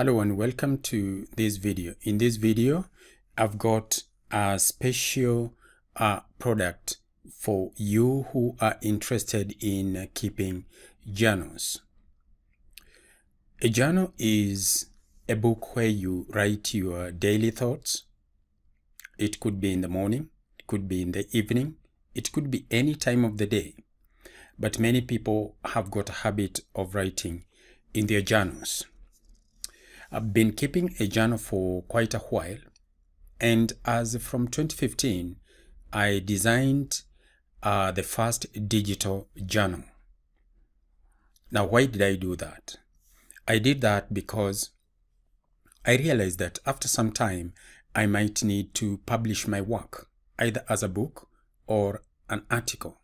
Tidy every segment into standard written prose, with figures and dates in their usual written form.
Hello and welcome to this video. In this video, I've got a special product for you who are interested in keeping journals. A journal is a book where you write your daily thoughts. It could be in the morning, it could be in the evening, it could be any time of the day. But many people have got a habit of writing in their journals. I've been keeping a journal for quite a while, and as from 2015, I designed the first digital journal. Now, why did I do that? I did that because I realized that after some time, I might need to publish my work, either as a book or an article.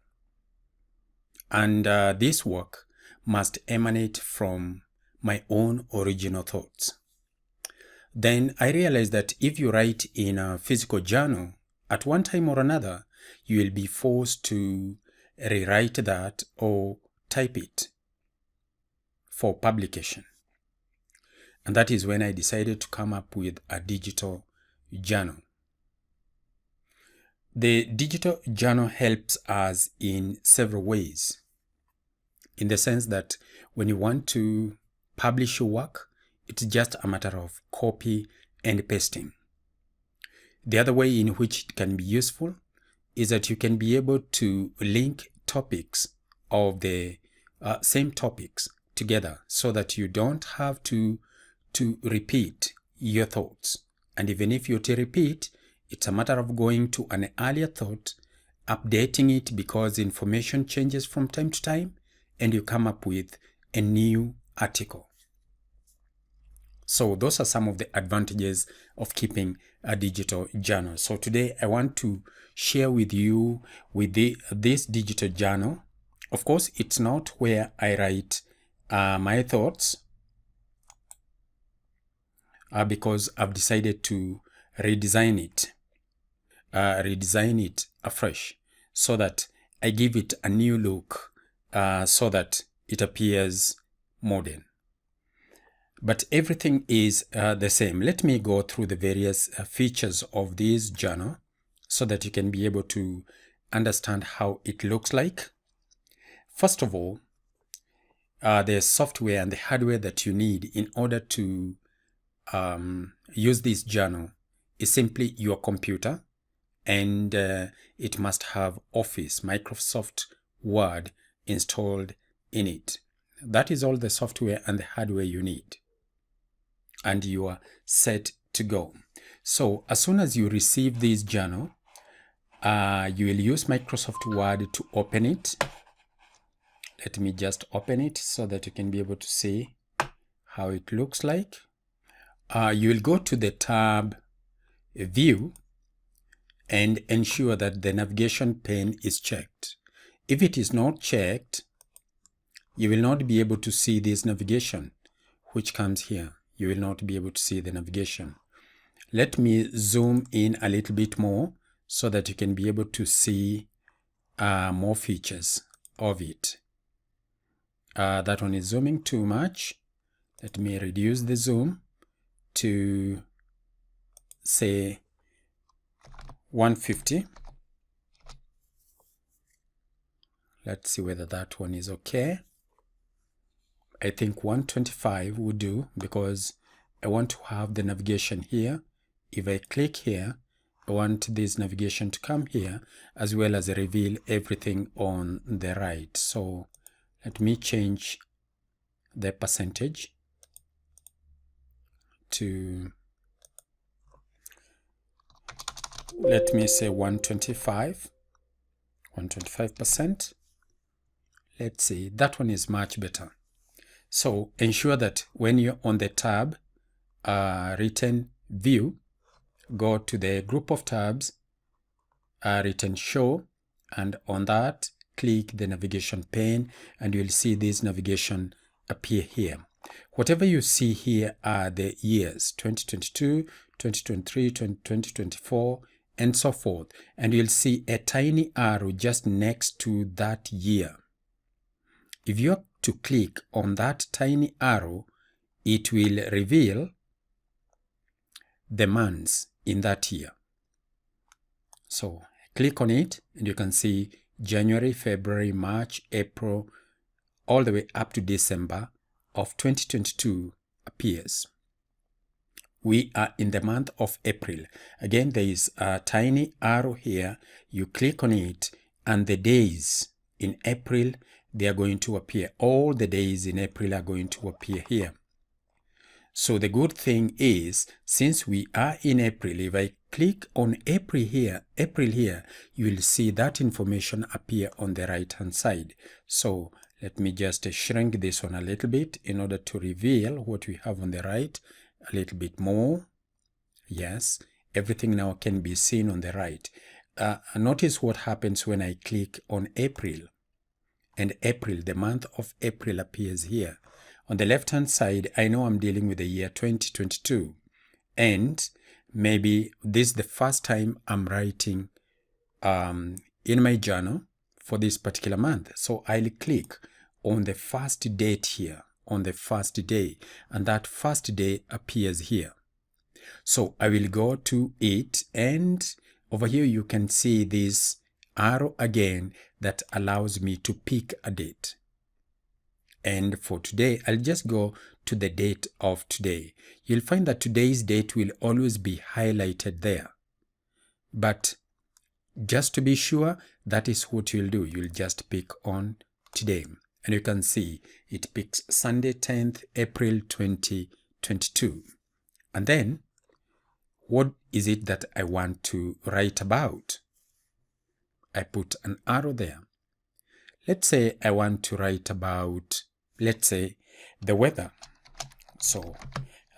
And this work must emanate from my own original thoughts. Then I realized that if you write in a physical journal, at one time or another, you will be forced to rewrite that or type it for publication. And that is when I decided to come up with a digital journal. The digital journal helps us in several ways, in the sense that when you want to publish your work, it's just a matter of copy and pasting. The other way in which it can be useful is that you can be able to link topics of the same topics together so that you don't have to repeat your thoughts. And even if you're to repeat, it's a matter of going to an earlier thought, updating it because information changes from time to time, and you come up with a new article. So those are some of the advantages of keeping a digital journal. So today I want to share with you this digital journal. Of course, it's not where I write my thoughts because I've decided to redesign it afresh so that I give it a new look so that it appears modern. But everything is the same. Let me go through the various features of this journal so that you can be able to understand how it looks like. First of all, the software and the hardware that you need in order to use this journal is simply your computer, and it must have Office, Microsoft Word installed in it. That is all the software and the hardware you need, and you are set to go. So as soon as you receive this journal, you will use Microsoft Word to open it. Let me just open it so that you can be able to see how it looks like. You will go to the tab View and ensure that the navigation pane is checked. If it is not checked, you will not be able to see this navigation, which comes here. You will not be able to see the navigation. Let me zoom in a little bit more so that you can be able to see more features of it. That one is zooming too much. Let me reduce the zoom to, say, 150. Let's see whether that one is okay. I think 125 would do because I want to have the navigation here. If I click here, I want this navigation to come here as well as reveal everything on the right. So let me change the percentage to, let me say 125%. Let's see, that one is much better. So ensure that when you're on the tab written View, go to the group of tabs written Show, and on that click the navigation pane, and you'll see this navigation appear here. Whatever you see here are the years 2022, 2023, 2024, and so forth, and you'll see a tiny arrow just next to that year. If you're to click on that tiny arrow, it will reveal the months in that year. So click on it and you can see January, February, March, April, all the way up to December of 2022 appears. We are in the month of April. Again, there is a tiny arrow here. You click on it and the days in April, they are going to appear. All the days in April are going to appear here. So the good thing is, since we are in April, if I click on April here, you will see that information appear on the right hand side. So let me just shrink this one a little bit in order to reveal what we have on the right a little bit more. Yes, everything now can be seen on the right. Notice what happens when I click on April. And April, the month of April appears here. On the left hand side, I know I'm dealing with the year 2022. And maybe this is the first time I'm writing in my journal for this particular month. So I'll click on the first date here, on the first day. And that first day appears here. So I will go to it, and over here you can see this arrow again that allows me to pick a date. And for today, I'll just go to the date of today. You'll find that today's date will always be highlighted there. But just to be sure, that is what you'll do. You'll just pick on today. And you can see it picks Sunday, 10th April 2022. And then, what is it that I want to write about? I put an arrow there. Let's say I want to write about, let's say, the weather. So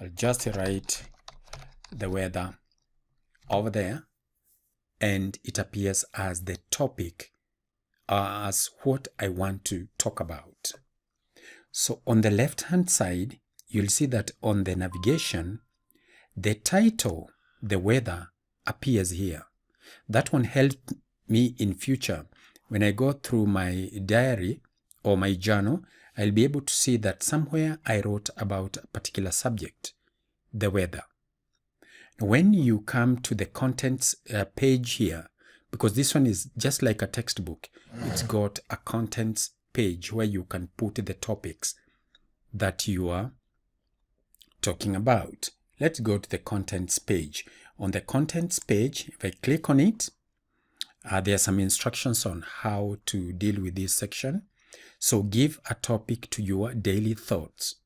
I'll just write the weather over there, and it appears as the topic, as what I want to talk about. So on the left hand side, you'll see that on the navigation, the title, the weather, appears here. That one helped me in future. When I go through my diary or my journal, I'll be able to see that somewhere I wrote about a particular subject, the weather. When you come to the contents page here, because this one is just like a textbook, it's got a contents page where you can put the topics that you are talking about. Let's go to the contents page. On the contents page, if I click on it, there are some instructions on how to deal with this section. So give a topic to your daily thoughts.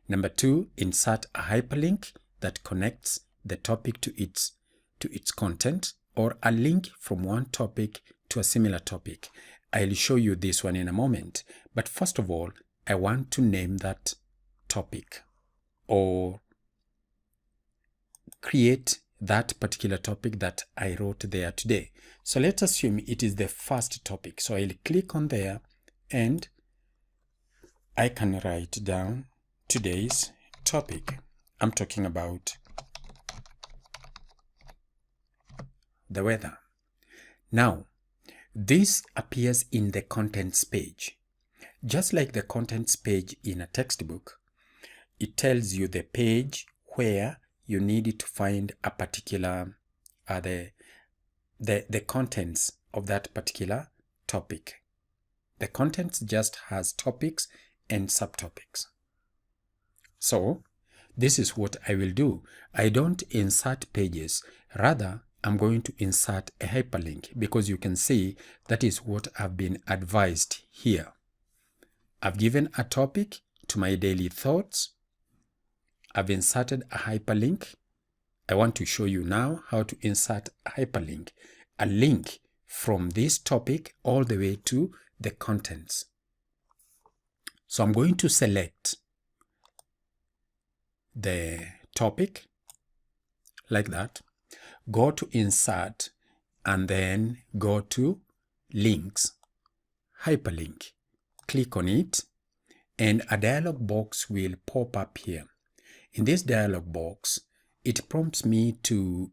Number 2, insert a hyperlink that connects the topic to its content, or a link from one topic to a similar topic. I'll show you this one in a moment. But first of all, I want to name that topic or create that particular topic that I wrote there today. So let's assume it is the first topic. So I'll click on there and I can write down today's topic. I'm talking about the weather. Now, this appears in the contents page. Just like the contents page in a textbook, it tells you the page where you need to find a particular, the contents of that particular topic. The contents just has topics and subtopics. So, this is what I will do. I don't insert pages. Rather, I'm going to insert a hyperlink, because you can see that is what I've been advised here. I've given a topic to my daily thoughts. I've inserted a hyperlink. I want to show you now how to insert a hyperlink, a link from this topic all the way to the contents. So I'm going to select the topic like that, go to insert, and then go to links, hyperlink. Click on it, and a dialog box will pop up here. In this dialog box, it prompts me to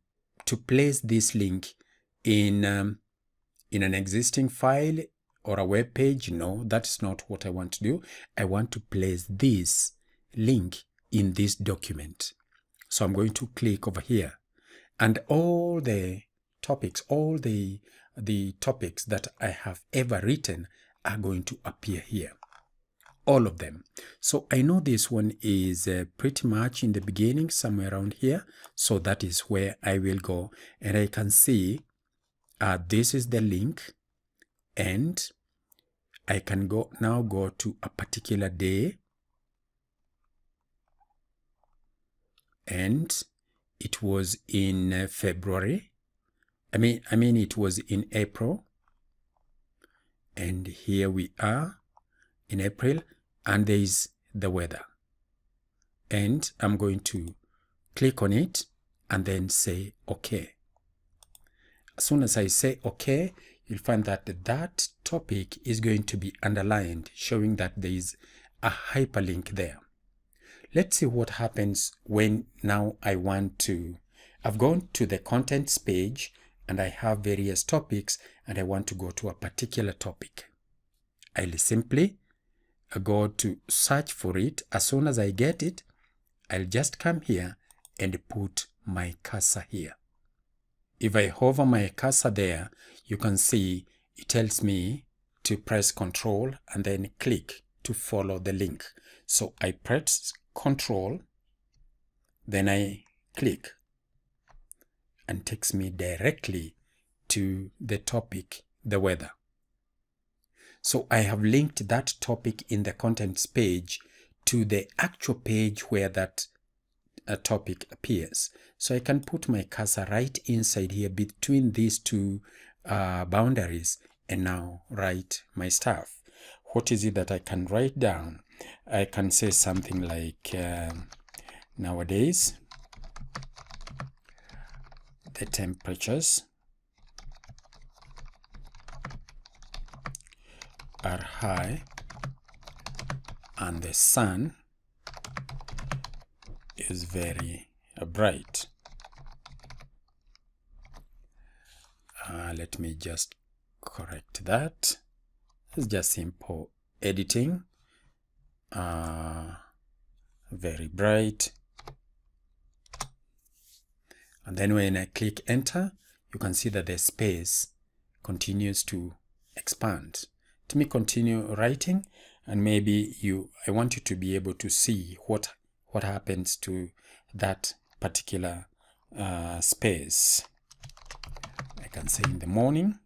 place this link in an existing file or a web page. No, that's not what I want to do. I want to place this link in this document. So I'm going to click over here, and all the topics, all the topics that I have ever written are going to appear here. All of them. So I know this one is pretty much in the beginning, somewhere around here. So that is where I will go, and I can see this is the link, and I can go to a particular day, and it was in February. I mean it was in April, and here we are in April, and there is the weather, and I'm going to click on it and then say OK. As soon as I say OK, you'll find that that topic is going to be underlined, showing that there is a hyperlink there. Let's see what happens when now I've gone to the contents page, and I have various topics, and I want to go to a particular topic. I'll simply go to search for it. As soon as I get it, I'll just come here and put my cursor here. If I hover my cursor there, you can see it tells me to press Control and then click to follow the link. So I press Control, then I click, and takes me directly to the topic, the weather. So I have linked that topic in the contents page to the actual page where that topic appears. So I can put my cursor right inside here between these two boundaries, and now write my stuff. What is it that I can write down? I can say something like nowadays the temperatures are high and the sun is very bright. Let me just correct that. It's just simple editing. Very bright. And then when I click enter, you can see that the space continues to expand. Let me continue writing, and maybe I want you to be able to see what happens to that particular space. I can say in the morning.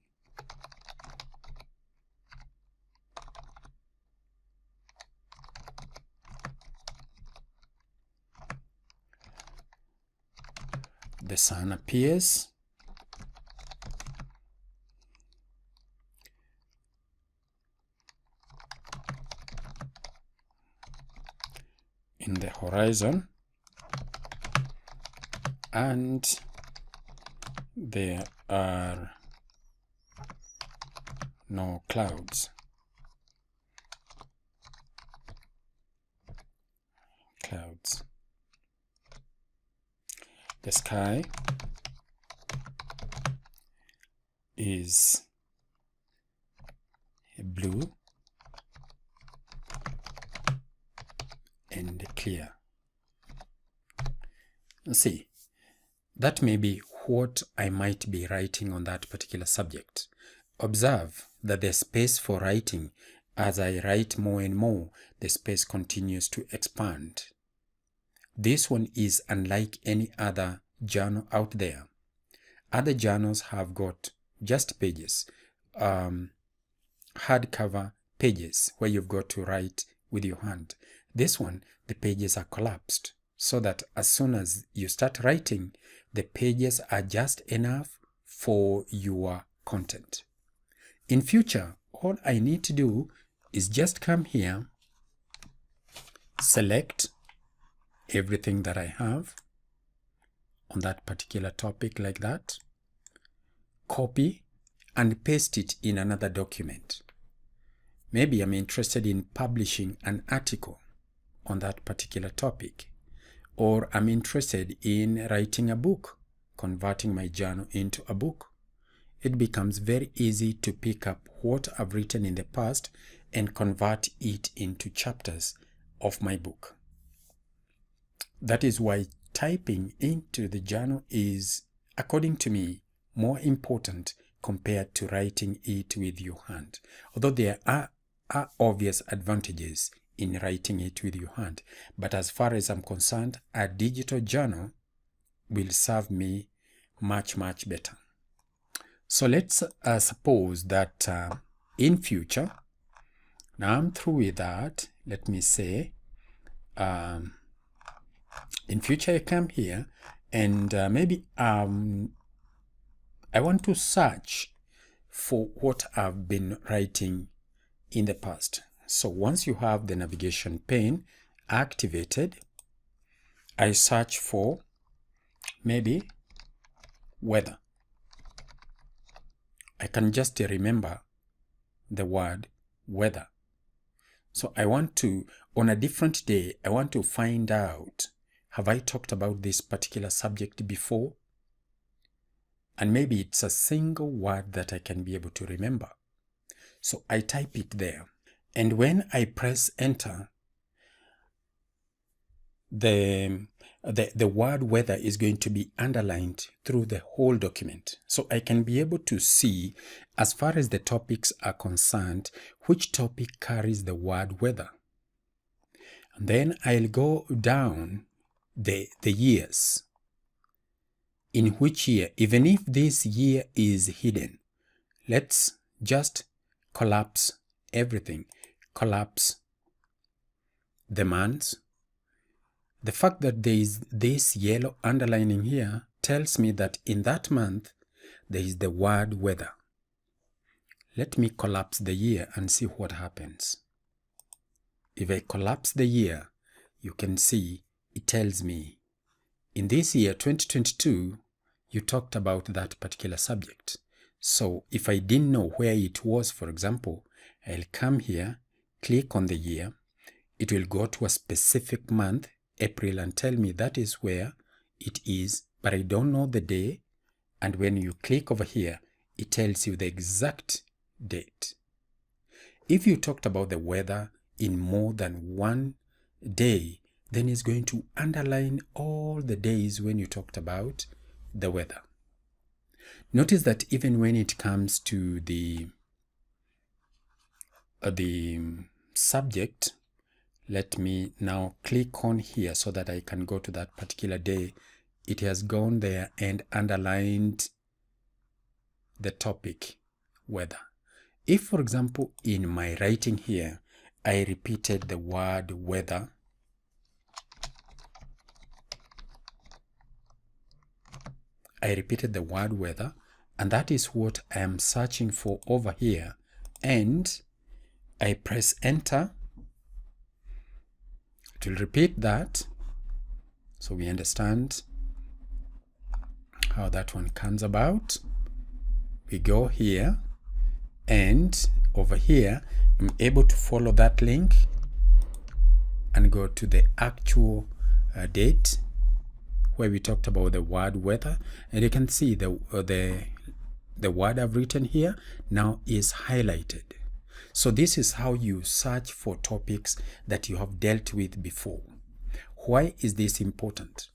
The sun appears. In the horizon, and there are no clouds. The sky is blue and clear. See, that may be what I might be writing on that particular subject. Observe that the space for writing, as I write more and more, the space continues to expand. This one is unlike any other journal out there. Other journals have got just pages, hardcover pages where you've got to write with your hand. This one, the pages are collapsed, so that as soon as you start writing, the pages are just enough for your content. In future, all I need to do is just come here, select everything that I have on that particular topic like that, copy and paste it in another document. Maybe I'm interested in publishing an article on that particular topic, or I'm interested in writing a book, converting my journal into a book. It becomes very easy to pick up what I've written in the past and convert it into chapters of my book. That is why typing into the journal is, according to me, more important compared to writing it with your hand. Although there are obvious advantages in writing it with your hand, but as far as I'm concerned, a digital journal will serve me much better. So let's suppose that in future, now I'm through with that, let me say, in future I come here and maybe I want to search for what I've been writing in the past. So once you have the navigation pane activated, I search for maybe weather. I can just remember the word weather. So I want to, on a different day, I want to find out, have I talked about this particular subject before? And maybe it's a single word that I can be able to remember. So I type it there. And when I press enter, the word weather is going to be underlined through the whole document. So I can be able to see, as far as the topics are concerned, which topic carries the word weather. And then I'll go down the years. In which year, even if this year is hidden, let's just collapse everything. Collapse the months. The fact that there is this yellow underlining here tells me that in that month, there is the word weather. Let me collapse the year and see what happens. If I collapse the year, you can see it tells me, in this year, 2022, you talked about that particular subject. So if I didn't know where it was, for example, I'll come here, click on the year. It will go to a specific month, April, and tell me that is where it is, but I don't know the day. And when you click over here, it tells you the exact date. If you talked about the weather in more than one day, then it's going to underline all the days when you talked about the weather. Notice that even when it comes to the subject, let me now click on here so that I can go to that particular day. It has gone there and underlined the topic weather. If, for example, in my writing here, I repeated the word weather, and that is what I am searching for over here, and I press enter, it will repeat that, so we understand how that one comes about. We go here, and over here, I'm able to follow that link and go to the actual date where we talked about the word weather, and you can see the word I've written here now is highlighted. So this is how you search for topics that you have dealt with before. Why is this important?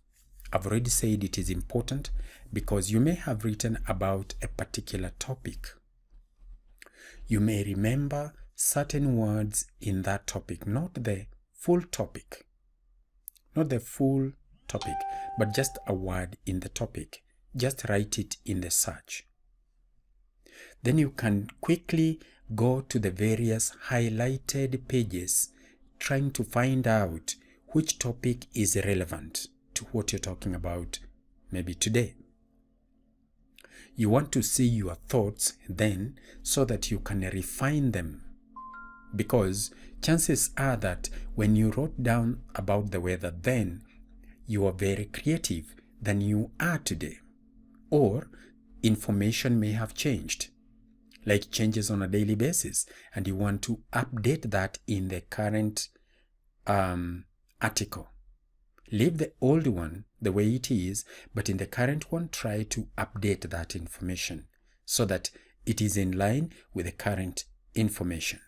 I've already said it is important because you may have written about a particular topic. You may remember certain words in that topic, not the full topic, but just a word in the topic. Just write it in the search. Then you can quickly go to the various highlighted pages, trying to find out which topic is relevant to what you're talking about maybe today. You want to see your thoughts then so that you can refine them, because chances are that when you wrote down about the weather then, you are very creative than you are today, or information may have changed, like changes on a daily basis, and you want to update that in the current article. Leave the old one the way it is, but in the current one, try to update that information so that it is in line with the current information.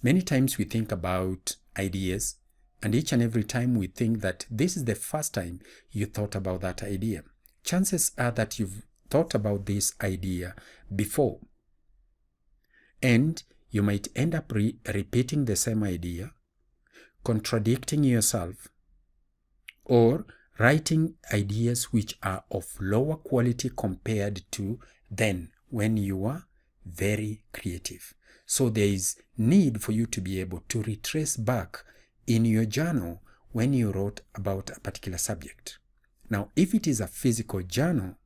Many times we think about ideas And each and every time we think that this is the first time you thought about that idea. Chances are that you've thought about this idea before. And you might end up repeating the same idea, contradicting yourself, or writing ideas which are of lower quality compared to then when you were very creative. So there is need for you to be able to retrace back in your journal when you wrote about a particular subject. Now, if it is a physical journal,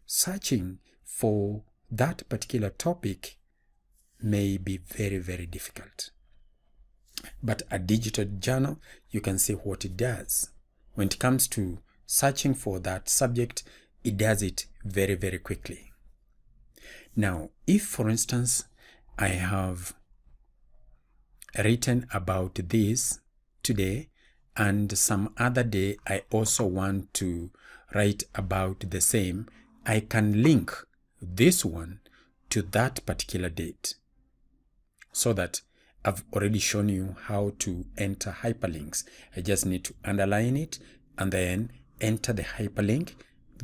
searching for that particular topic may be very, very difficult. But a digital journal, you can see what it does. When it comes to searching for that subject, it does it very, very quickly. Now, if, for instance, I have written about this today, and some other day I also want to write about the same, I can link this one to that particular date, so that I've already shown you how to enter hyperlinks. I just need to underline it and then enter the hyperlink,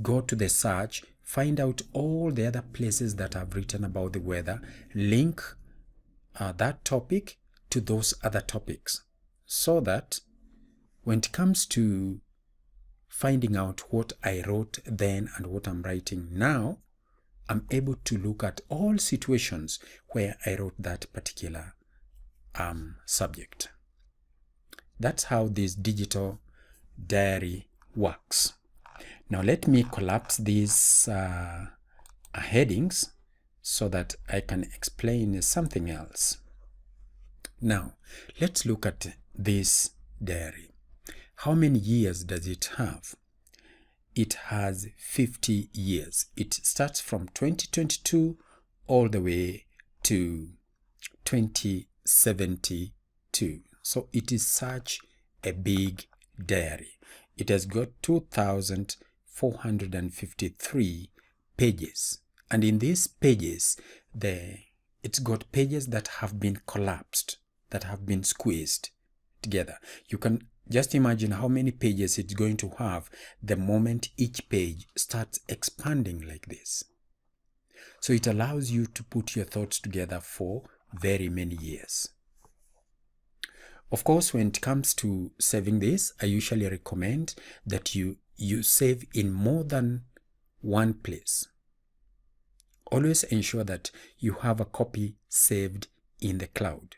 go to the search, find out all the other places that I've written about the weather, link that topic to those other topics, so that when it comes to finding out what I wrote then and what I'm writing now, I'm able to look at all situations where I wrote that particular subject. That's how this digital diary works. Now let me collapse these headings so that I can explain something else. Now let's look at this diary. How many years does it have? It has 50 years. It starts from 2022 all the way to 2072. So it is such a big diary. It has got 2,453 pages. And in these pages, it's got pages that have been collapsed, that have been squeezed together. You can just imagine how many pages it's going to have the moment each page starts expanding like this. So it allows you to put your thoughts together for very many years. Of course, when it comes to saving this, I usually recommend that you save in more than one place. Always ensure that you have a copy saved in the cloud.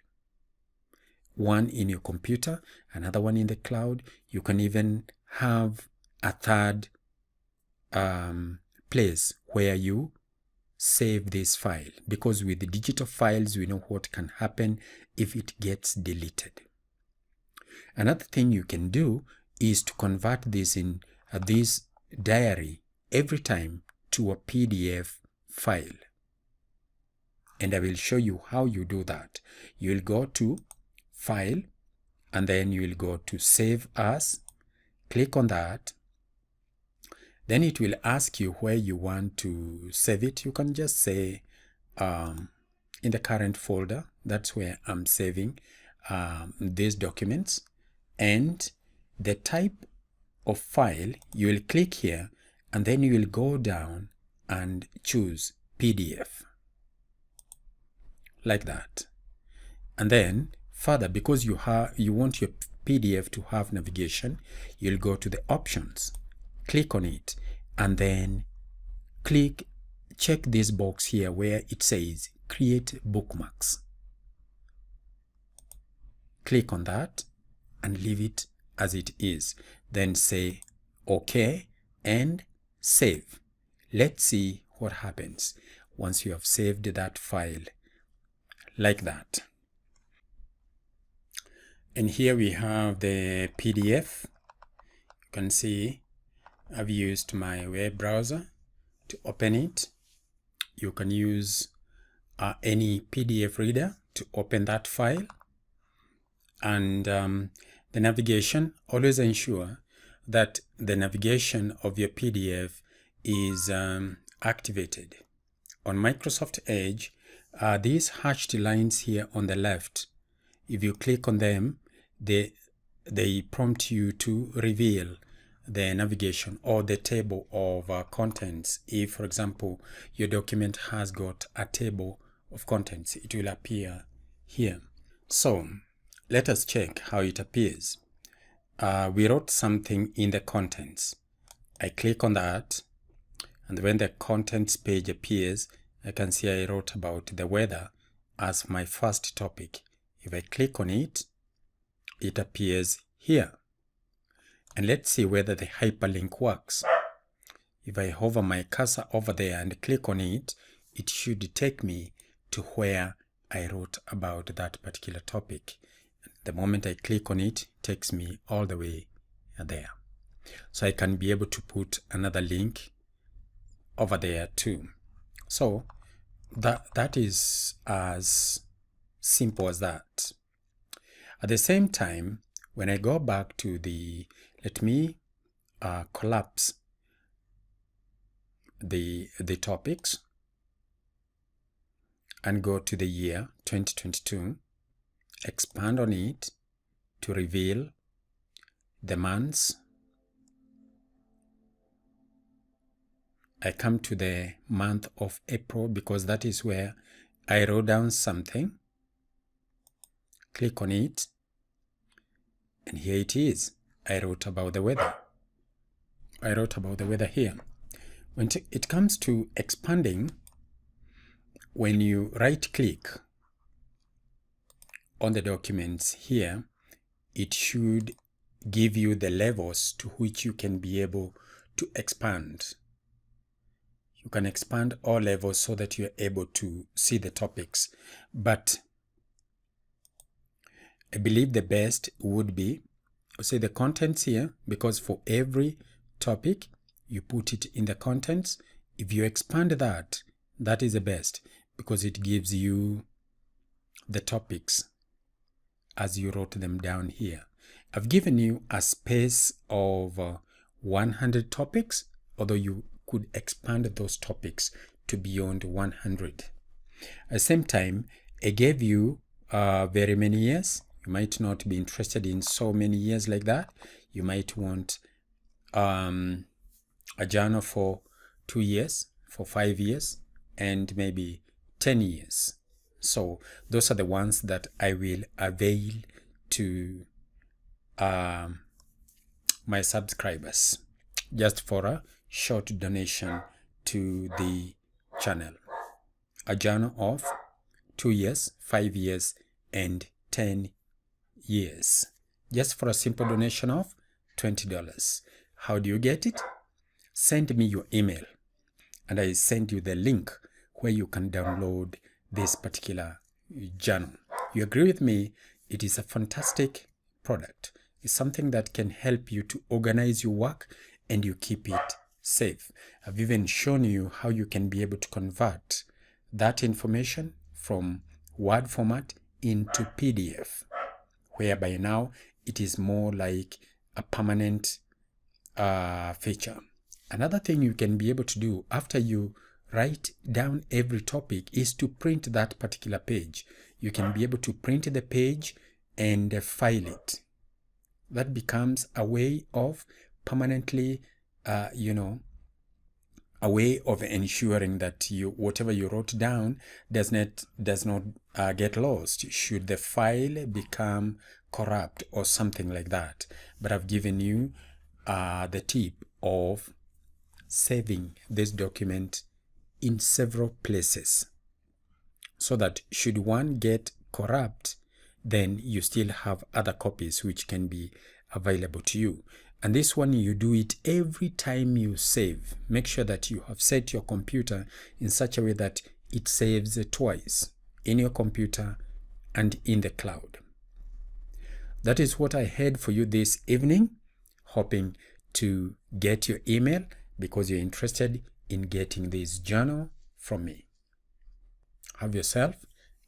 One in your computer, another one in the cloud. You can even have a third place where you save this file, because with the digital files, we know what can happen if it gets deleted. Another thing you can do is to convert this diary every time to a PDF file. And I will show you how you do that. You will go to File, and then you will go to Save As. Click on that. Then it will ask you where you want to save it. You can just say in the current folder. That's where I'm saving these documents. And the type of file, you will click here, and then you will go down and choose PDF, like that. And then further, because you want your PDF to have navigation, you'll go to the options, click on it, and then check this box here where it says create bookmarks. Click on that and leave it as it is. Then say OK and save. Let's see what happens once you have saved that file like that. And here we have the PDF. You can see I've used my web browser to open it. You can use any PDF reader to open that file. And the navigation, always ensure that the navigation of your PDF is activated. On Microsoft Edge, these hatched lines here on the left, if you click on them, they prompt you to reveal the navigation or the table of contents. If, for example, your document has got a table of contents, it will appear here. So let us check how it appears. We wrote something in the contents. I click on that, and when the contents page appears, I can see I wrote about the weather as my first topic. If I click on it, it appears here. And let's see whether the hyperlink works. If I hover my cursor over there and click on it, it should take me to where I wrote about that particular topic. The moment I click on it, it takes me all the way there. So I can be able to put another link over there too. So that is as simple as that. At the same time, when I go back to the, let me collapse the topics and go to the year 2022, expand on it to reveal the months. I come to the month of April because that is where I wrote down something. Click on it, and here it is. I wrote about the weather. I wrote about the weather here. When it comes to expanding, when you right-click on the documents here, it should give you the levels to which you can be able to expand. You can expand all levels so that you're able to see the topics. But I believe the best would be, say, the contents here, because for every topic, you put it in the contents. If you expand that, that is the best, because it gives you the topics as you wrote them down here. I've given you a space of 100 topics, although you could expand those topics to beyond 100. At the same time, I gave you very many years. You might not be interested in so many years like that. You might want a journal for 2 years, for 5 years, and maybe 10 years. So those are the ones that I will avail to my subscribers, just for a short donation to the channel. A journal of 2 years, 5 years, and 10 years, just for a simple donation of $20. How do you get it? Send me your email, and I send you the link where you can download this particular journal. You agree with me? It is a fantastic product. It's something that can help you to organize your work and you keep it safe. I've even shown you how you can be able to convert that information from Word format into PDF, whereby now it is more like a permanent feature. Another thing you can be able to do after you write down every topic is to print that particular page. You can be able to print the page and file it. That becomes a way of permanently, a way of ensuring that whatever you wrote down does not get lost should the file become corrupt or something like that. But I've given you the tip of saving this document in several places, so that should one get corrupt, then you still have other copies which can be available to you. And this one, you do it every time you save. Make sure that you have set your computer in such a way that it saves twice, in your computer and in the cloud. That is what I had for you this evening, hoping to get your email because you're interested in getting this journal from me. Have yourself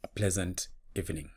a pleasant evening.